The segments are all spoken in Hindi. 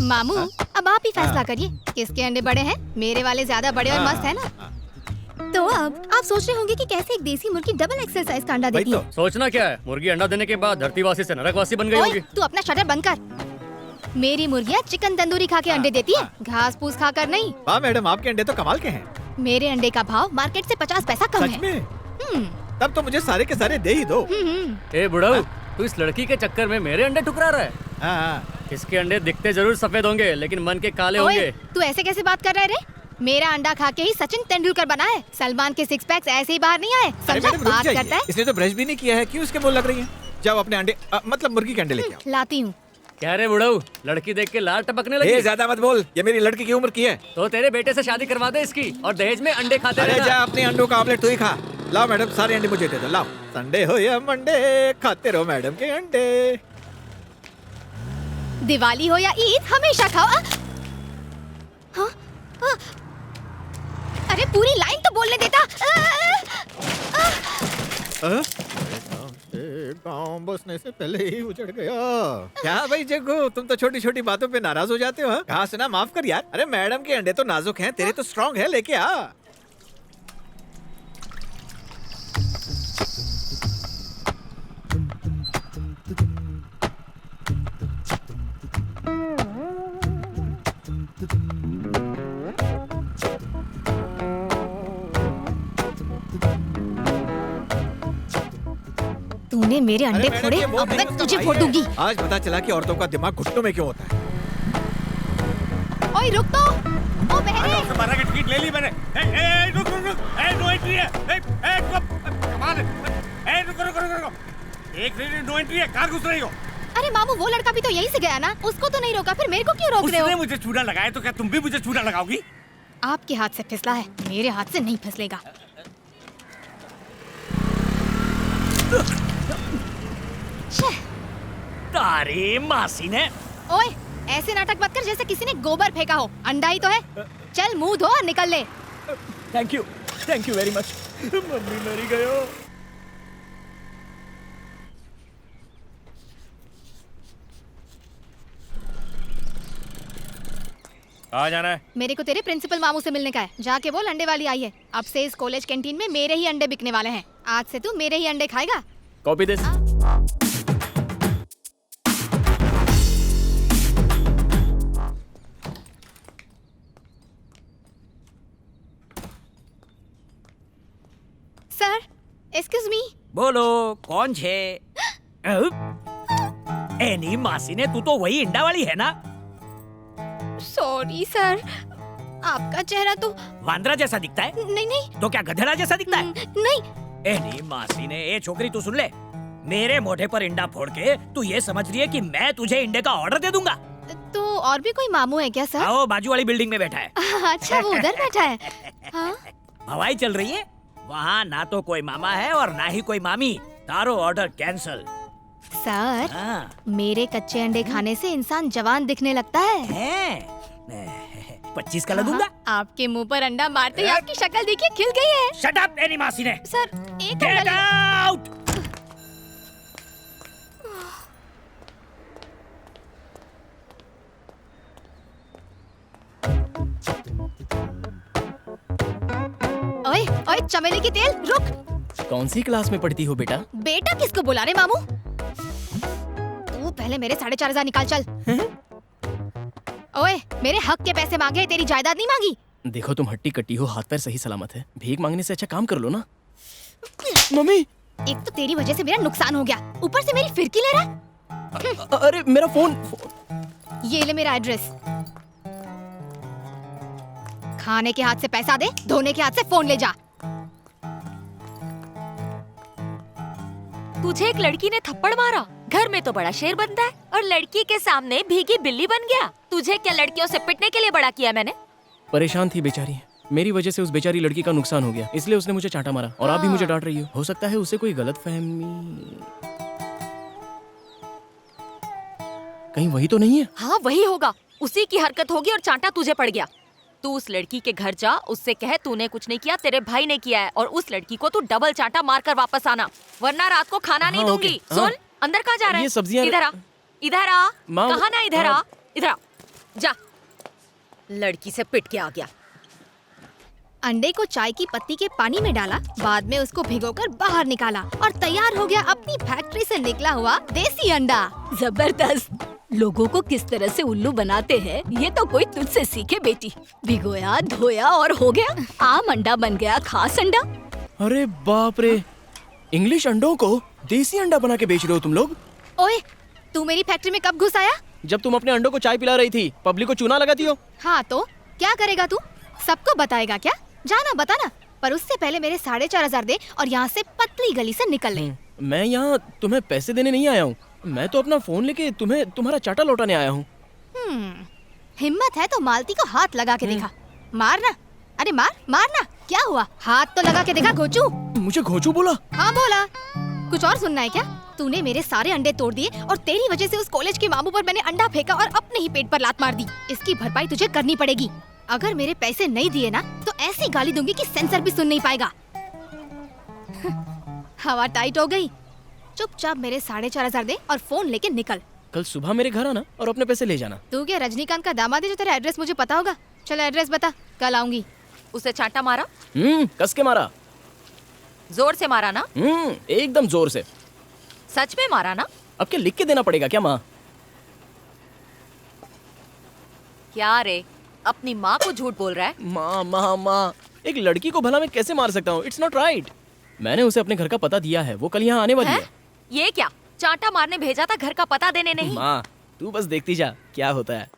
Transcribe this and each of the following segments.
मामू, अब आप ही फैसला करिए किसके अंडे बड़े हैं। मेरे वाले ज्यादा बड़े और मस्त है ना। तो अब आप सोच रहे होंगे कि कैसे एक देसी मुर्गी डबल एक्सेल साइज का अंडा देती है। सोचना क्या है, मुर्गी अंडा देने के बाद धरतीवासी से नरकवासी बन गई ओए, होगी। तू अपना शटर बंद कर। मेरी मुर्गियाँ चिकन तंदूरी खा के अंडे देती है, घास फूस खा कर नहीं। वाह मैडम, आपके अंडे तो कमाल के हैं। मेरे अंडे का भाव मार्केट से 50 पैसा कम सच है। में? तब तो मुझे सारे के सारे दे ही दो। ए बुढ़ऊ, तू इस लड़की के चक्कर में मेरे अंडे ठुकरा रहा है। हाँ। इसके अंडे दिखते जरूर सफेद होंगे लेकिन मन के काले ओए, होंगे। तू ऐसे कैसे बात कर रहा है रे? मेरा अंडा खा के ही सचिन तेंदुलकर बना है। सलमान के सिक्स पैक्स ऐसे ही बाहर नहीं आए। अरे समझा? मैडम, रुक बात जाइए। करता है। इसने तो ब्रश भी नहीं किया है, क्यों इसके मुंह लग रही है? जाओ अपने अंडे मतलब मुर्गी के अंडे लेके आओ। लाती हूँ। क्या रे बुढ़ऊ, लड़की देख के लाल टपकने लगी। ए, ज्यादा मत बोल, ये मेरी लड़की की उम्र की है। तो तेरे बेटे से शादी करवा दे इसकी और दहेज में अंडे खाते अरे रहना। जा अपने अंडों का ऑमलेट तू ही खा। लाओ मैडम, सारे अंडे मुझे दे दो। लाओ, संडे हो या मंडे खाते रहो मैडम के अंडे। दिवाली हो या ईद हमेशा खाओ। हाँ? हाँ? अरे पूरी लाइन तो बोलने देता। गाँव बसने से पहले ही उजड़ गया। क्या भाई जग्गू, तुम तो छोटी छोटी बातों पे नाराज हो जाते हो। हाँ? घास ना माफ कर यार। अरे मैडम के अंडे तो नाजुक हैं, तेरे तो स्ट्रांग है, लेके आ। तूने मेरे अंडे अरे फोड़े, मैडम, ये वो अब नहीं, मैं उसका तुझे भाई फोड़ है। दूंगी। आज पता चला कि औरतों का दिमाग घुटनों में क्यों होता है। ओए रुक तो। ओ बहरे। 12 की टिकट ले ली मैंने। रुक रुक रुक, नो एंट्री है। कमाल है। रुको। एक मिनट, नो एंट्री है, कहाँ घुस रही हो? अरे मामू, वो लड़का भी तो यहीं से गया ना, उसको तो नहीं रोका, फिर मेरे को क्यों रोक रहे उसने हो? मुझे चूड़ा लगाया तो क्या तुम भी मुझे चूड़ा लगाओगी? आपके हाथ से फिसला है, मेरे हाथ से नहीं फिसलेगा। तारी मासी ने। ओए, ऐसे नाटक मत कर जैसे किसी ने गोबर फेंका हो। अंडा ही तो है। चल मुंह धो और निकल ले। Thank you very much. Mummy मरी गयो। कहाँ जाना है? मेरे को तेरे प्रिंसिपल मामू से मिलने का है। जाके बोल अंडे वाली आई है। अब से इस कॉलेज कैंटीन में मेरे ही अंडे बिकने वाले हैं। आज से तू मेरे ही अंडे खाएगा। Copy this. Sir, excuse me. बोलो, कौन छे? एनी मासी ने, तू तो वही इंडा वाली है ना? सॉरी सर, आपका चेहरा तो वांद्रा जैसा दिखता है। नहीं तो क्या गधेड़ा जैसा दिखता है? नहीं। एनी मासी ने, ए छोकरी तू सुन ले, मेरे मोढे पर इंडा फोड़ के तू ये समझ रही है कि मैं तुझे इंडे का ऑर्डर दे दूंगा? तो और भी कोई मामू है क्या सर? आओ, बाजू वाली बिल्डिंग में बैठा है। अच्छा, वो उधर बैठा है। हाँ? हवाई चल रही है, वहाँ ना तो कोई मामा है और ना ही कोई मामी। तारो ऑर्डर कैंसल। सर, हाँ। मेरे कच्चे अंडे खाने से इंसान जवान दिखने लगता है। 25 का लगूंगा। आपके मुंह पर अंडा मारते ही आपकी शक्ल देखिए खिल गई है। शट अप एनी मासी ने। सर, एक गेट अंडा आउट। ओए, ओए चमेली की तेल, रुक। कौन सी क्लास में पढ़ती हो बेटा? बेटा किसको बुला रहे मामू? तू पहले मेरे 4,500 निकाल चल। ओए, मेरे हक के पैसे मांगे, तेरी जायदाद नहीं मांगी। देखो तुम हट्टी कट्टी हो, हाथ पैर सही सलामत है। भीख मांगने से अच्छा काम कर लो ना। मम्मी, एक तो तेरी वजह से मेरा नुकसान हो गया, ऊपर से मेरी फिरकी ले रहा। अरे मेरा फोन। ये ले मेरा एड्रेस। खाने के हाथ से पैसा दे, धोने के हाथ से फोन ले जा। तुझे एक लड़की ने थप्पड़ मारा, घर में तो बड़ा शेर बनता है और लड़की के सामने भीगी बिल्ली बन गया। तुझे क्या लड़कियों से पिटने के लिए बड़ा किया मैंने? परेशान थी बेचारी, मेरी वजह से उस बेचारी लड़की का नुकसान हो गया, इसलिए उसने मुझे चांटा मारा और आप भी मुझे डांट रही हो सकता है उसे कोई गलतफहमी। कहीं वही तो नहीं है? हाँ वही होगा, उसी की हरकत होगी और चांटा तुझे पड़ गया। तू उस लड़की के घर जा, उससे कह तूने कुछ नहीं किया, तेरे भाई ने किया है, और उस लड़की को तू डबल चांटा मार कर वापस आना, वरना रात को खाना नहीं हाँ, दूंगी। ओके, सुन, हाँ। अंदर कहाँ जा रहा है? ये सब्जियां- इधर आ, इधर आ। माँ, कहा ना इधर आ। इधर आ, जा। लड़की से पिट के आ गया। अंडे को चाय की पत्ती के पानी में डाला, बाद में उसको भिगोकर बाहर निकाला और तैयार हो गया अपनी फैक्ट्री से निकला हुआ देसी अंडा। जबरदस्त। लोगों को किस तरह से उल्लू बनाते हैं ये तो कोई तुझसे सीखे बेटी। भिगोया, धोया और हो गया। आम अंडा बन गया खास अंडा। अरे बाप रे, इंग्लिश अंडों को देसी अंडा बना के बेच रहे हो तुम लोग? ओए, तू मेरी फैक्ट्री में कब घुस आया? जब तुम अपने अंडों को चाय पिला रही थी, पब्लिक को चूना लगाती हो। हाँ तो क्या करेगा तू? सबको बताएगा क्या? जाना बताना, पर उससे पहले मेरे 4,500 दे और यहाँ से पतली गली से निकल ले। मैं यहाँ तुम्हें पैसे देने नहीं आया हूँ, मैं तो अपना फोन लेके तुम्हें तुम्हारा चाटा लौटाने आया हूँ। हिम्मत है तो मालती को हाथ लगा के देखा। मारना, अरे मारना। क्या हुआ? हाथ तो लगा के देखा घोचू। मुझे घोचू बोला? हाँ बोला। कुछ और सुनना है क्या? तूने मेरे सारे अंडे तोड़ दिए और तेरी वजह से उस कॉलेज के मामू पर मैंने अंडा फेंका और अपने ही पेट पर लात मार दी। इसकी भरपाई तुझे करनी पड़ेगी। अगर मेरे पैसे नहीं दिए ना तो ऐसी गाली दूंगी कि सेंसर भी सुन नहीं पाएगा। हवा टाइट हो गई। चुपचाप मेरे 4,500 दे और फोन लेके निकल। कल सुबह मेरे घर आना और अपने पैसे ले जाना। तू क्या रजनीकांत का दामाद है जो तेरा एड्रेस मुझे पता होगा? चलो एड्रेस बता, कल आऊंगी। उसे चांटा मारा? कस के मारा। जोर से मारा ना? एकदम जोर से। सच में मारा ना? अब क्या लिख के देना पड़ेगा क्या माँ? क्या रे, अपनी माँ को झूठ बोल रहा है? माँ, एक लड़की को भला मैं कैसे मार सकता हूँ? It's not right. मैंने उसे अपने घर का पता दिया है, वो कल यहाँ आने वाली है। ये क्या, चांटा मारने भेजा था, घर का पता देने नहीं? माँ तू बस देखती जा क्या होता है।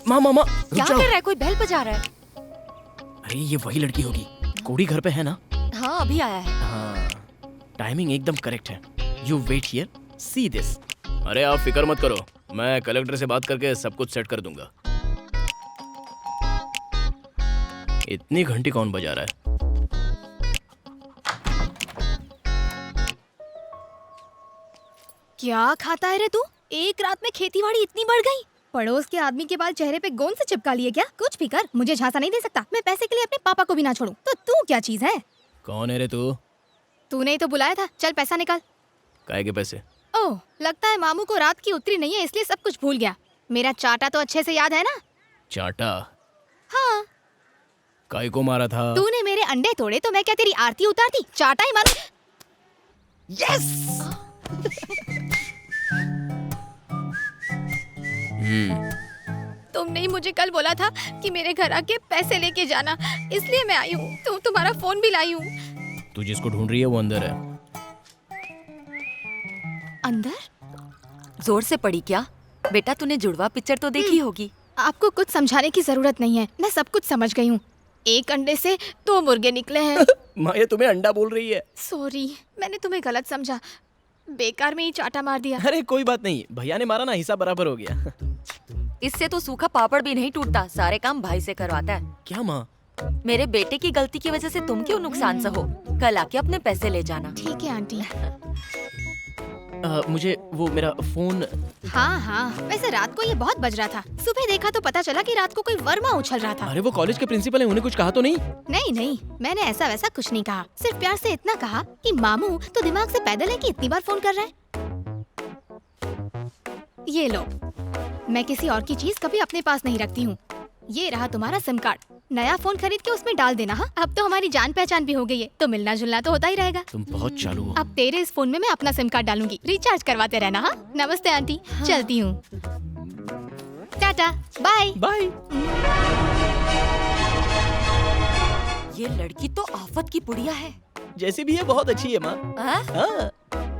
माँ क्या कर रहा है? कोई बेल बजा रहा है। अरे ये वही लड़की होगी, कोड़ी घर पे है ना? हाँ अभी आया है। हाँ, टाइमिंग एकदम करेक्ट है। You wait here, see this. अरे आप फिक्र मत करो, मैं कलेक्टर से बात करके सब कुछ सेट कर दूंगा। इतनी घंटी कौन बजा रहा है? क्या खाता है रे तू? एक रात में खेतीबाड़ी इतनी बढ़ गई? पड़ोस के आदमी के बाल चेहरे पे गोंद से चिपका लिए क्या? कुछ भी कर, मुझे झांसा नहीं दे सकता। मैं पैसे के लिए अपने पापा को भी ना छोड़ूं। तो तू क्या चीज है? कौन है रे तू? तूने ही तो बुलाया था। चल पैसा निकाल। काहे के पैसे? ओह, लगता है मामू को रात की उतरी नहीं है इसलिए सब कुछ भूल गया। मेरा चाटा तो अच्छे से याद है ना? चाटा? हाँ। काय को मारा था? तूने मेरे अंडे तोड़े तो मैं क्या तेरी आरती उतारती? चाटा ही मारू। यस। तुमने ही मुझे कल बोला था कि मेरे घर आके पैसे लेके जाना, इसलिए मैं आई हूँ। तुम्हारा फोन भी लाई हूँ। तू जिसको ढूंढ रही है वो अंदर है। अंदर? जोर से पड़ी क्या? बेटा तूने जुड़वा पिक्चर तो देखी होगी। आपको कुछ समझाने की जरूरत नहीं है, मैं सब कुछ समझ गई हूँ। एक अंडे से 2 मुर्गे निकले हैं। माँ ये तुम्हें अंडा बोल रही है। सॉरी, मैंने तुम्हें गलत समझा। बेकार में ही चाटा मार दिया। अरे कोई बात नहीं, भैया ने मारा ना, हिसाब बराबर हो गया। इससे तो सूखा पापड़ भी नहीं टूटता, सारे काम भाई से करवाता है। क्या माँ? मेरे बेटे की गलती की वजह से तुम क्यों नुकसान सहो? कल आके अपने पैसे ले जाना। ठीक है आंटी। मुझे वो मेरा फोन। हाँ, वैसे रात को ये बहुत बज रहा था। सुबह देखा तो पता चला कि रात को कोई वर्मा उछल रहा था। अरे वो कॉलेज के प्रिंसिपल है, उन्हें कुछ कहा तो नहीं? नहीं, मैंने ऐसा वैसा कुछ नहीं कहा। सिर्फ प्यार से इतना कहा कि मामू तो दिमाग से पैदल है कि इतनी बार फोन कर रहा है। ये लो, मैं किसी और की चीज कभी अपने पास नहीं रखती हूँ। ये रहा तुम्हारा सिम कार्ड। नया फोन खरीद के उसमें डाल देना। हाँ, अब तो हमारी जान पहचान भी हो गई है, तो मिलना जुलना तो होता ही रहेगा। तुम बहुत चालू हो। अब तेरे इस फोन में मैं अपना सिम कार्ड डालूंगी, रिचार्ज करवाते रहना। हाँ, नमस्ते आंटी। हाँ। चलती हूँ, टाटा बाय बाय। ये लड़की तो आफत की पुड़िया है। जैसी भी है बहुत अच्छी है माँ। हाँ? हाँ।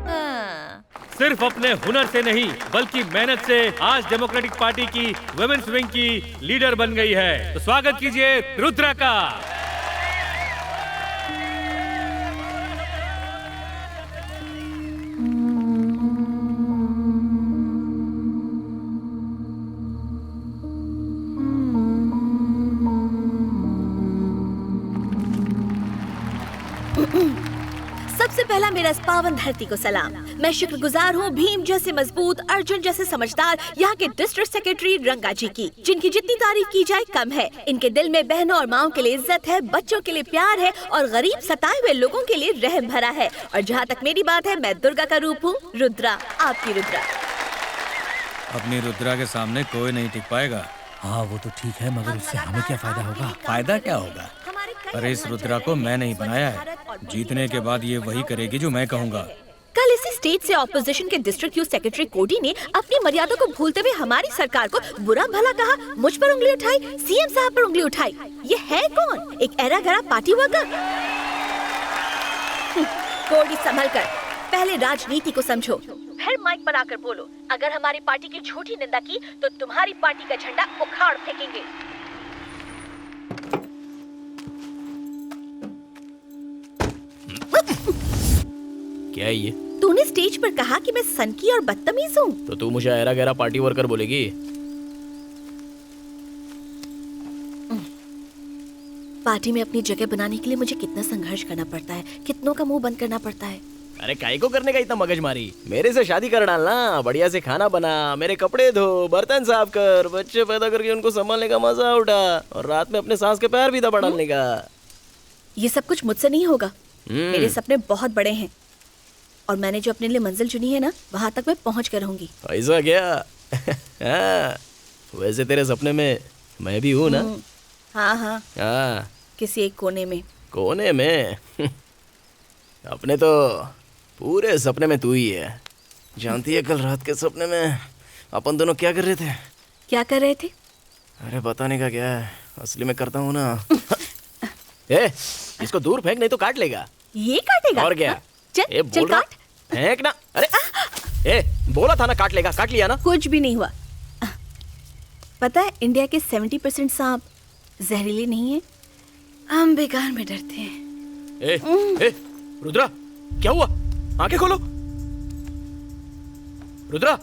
हाँ। सिर्फ अपने हुनर से नहीं बल्कि मेहनत से आज डेमोक्रेटिक पार्टी की वुमेन्स विंग की लीडर बन गई है। तो स्वागत कीजिए रुद्रा का। सबसे पहला मेरा इस पावन धरती को सलाम। मैं शुक्रगुजार हूँ भीम जैसे मजबूत, अर्जुन जैसे समझदार यहाँ के डिस्ट्रिक्ट सेक्रेटरी रंगा जी की, जिनकी जितनी तारीफ की जाए कम है। इनके दिल में बहनों और माओं के लिए इज्जत है, बच्चों के लिए प्यार है और गरीब सताए हुए लोगों के लिए रहम भरा है। और जहाँ तक मेरी बात है, मैं दुर्गा का रूप हूँ, रुद्रा, आपकी रुद्रा। अपनी रुद्रा के सामने कोई नहीं टिक पाएगा। हाँ वो तो ठीक है, मगर उससे हमें क्या फायदा होगा? फायदा क्या होगा? अरे इस रुद्रा को मैं नहीं बनाया है, जीतने के बाद ये वही करेगी जो मैं कहूँगा। कल इसी स्टेट से ऑपोजिशन के डिस्ट्रिक्ट यूथ सेक्रेटरी कोडी ने अपनी मर्यादा को भूलते हुए हमारी सरकार को बुरा भला कहा, मुझ पर उंगली उठाई, सीएम साहब पर उंगली उठाई। ये है कौन? एक एरा गरा पार्टी वर्कर। कोडी संभल कर, पहले राजनीति को समझो, फिर माइक पर आकर बोलो। अगर हमारी पार्टी की झूठी निंदा की तो तुम्हारी पार्टी का झंडा उखाड़ फेंकेंगे। क्या है ये? तूने स्टेज पर कहा कि मैं सनकी और बदतमीज हूँ, तो तू मुझे ऐरा गहरा पार्टी वर्कर बोलेगी? पार्टी में अपनी जगह बनाने के लिए मुझे कितना संघर्ष करना पड़ता है, कितनों का मुंह बंद करना पड़ता है। अरे काहे को करने का इतना मगजमारी? मेरे से शादी कर डालना, बढ़िया से खाना बना, मेरे कपड़े धो, बर्तन साफ कर, बच्चे पैदा करके उनको संभालने का मजा उठा और रात में अपने सास के पैर भी दबा डालने का। ये सब कुछ मुझसे नहीं होगा। मेरे सपने बहुत बड़े हैं और मैंने जो अपने लिए मंजिल चुनी है ना, वहाँ तक मैं पहुँच कर रहूंगी। ऐसा क्या? हाँ, वैसे तेरे सपने में मैं भी हूँ ना? हाँ हाँ, हाँ, किसी एक कोने में। कोने में? अपने तो पूरे सपने में तू ही है। जानती है कल रात के सपने में अपन दोनों क्या कर रहे थे? क्या कर रहे थे? अरे बताने का क्या है, असली में करता हूँ ना। ए, इसको दूर फेंक नहीं तो काट लेगा। ये काटेगा? और क्या? चल, ए, चल बोल रहा काट। फेंक ना। अरे ए, बोला था ना काट लेगा, काट लिया ना। कुछ भी नहीं हुआ। पता है इंडिया के 70% सांप जहरीले नहीं है, हम बेकार में डरते हैं। ए, रुद्रा क्या हुआ? आंखें खोलो रुद्रा।